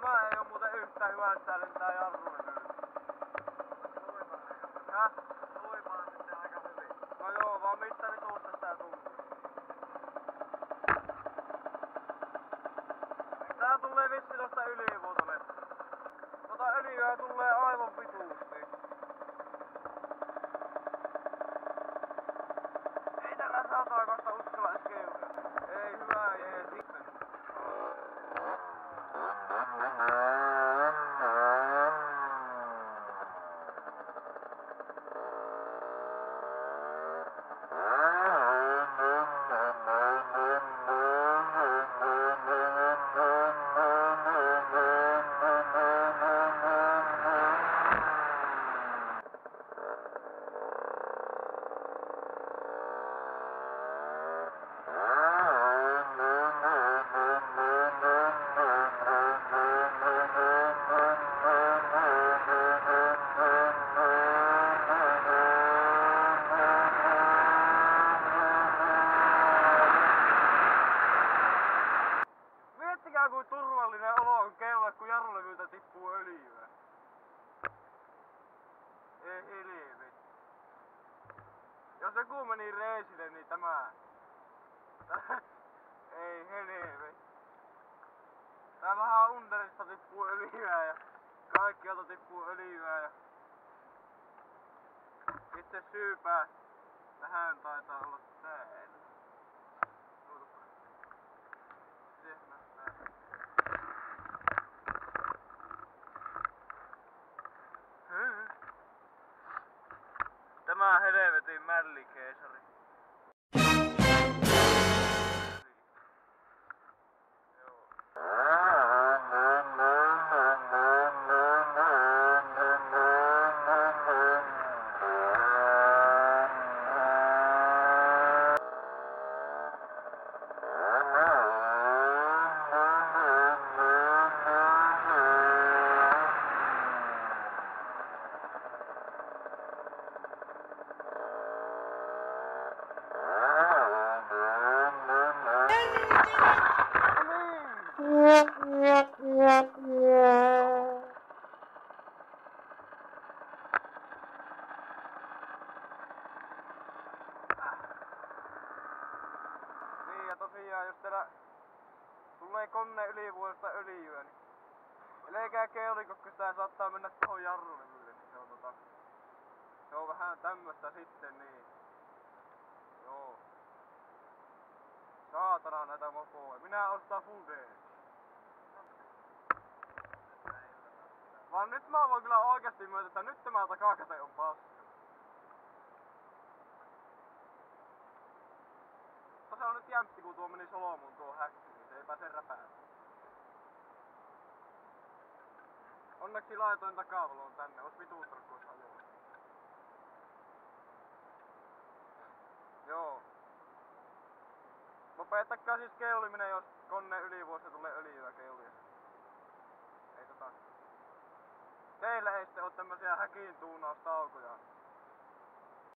Tämä ei oo muuten yhtään hyvä sitä lentää jarrulevyllä. Häh? Soimaan sitten aika hyvin. No joo, vaan mistä vitusta sitä tulee? Tää tulee vissi tosta ylivuotolle. Tota öljyä tulee aivan vituusti. Ei tällä saataakasta uskalla edes keulia. Ei hyvä jee sitten. Miettikää kuin turvallinen olo on keula, kun jarrulevyltä tippuu öljyä. Ei hilvi. Jos joku meni reisille, niin tämä. Ei helvi. Tää vähän underista tippuu öljyä ja kaikkialta tippuu öljyä ja itse syypää tähän taitaa olla täällä. Tämä helvetin mällikeisari. Niin ja tosiaan jos teillä tulee koneen ylivuodesta öljyä, niin älkää keuliko, kun sitä saattaa mennä tohon jarrulevylle, niin se on vähän tämmöstä sitten niin. Joo. Saatana näitä mopoja. Minä ostan Fudeen. Vaan nyt mä voin kyllä oikeesti myöntää, että nyt tämä takakate on paska. Se on nyt jämpti, kun tuo meni solmuun tuo häkki, niin se ei pääse räpäämään. Onneksi laitoin takavalon tänne, ois vituustarkkuus ajoa. Joo. Lopettakaa siis keuliminen, jos koneen ylivuosi tulee öljyä keulia. Ei Teillä ei sitten oo tämmösiä häkin tuunaustaukoja.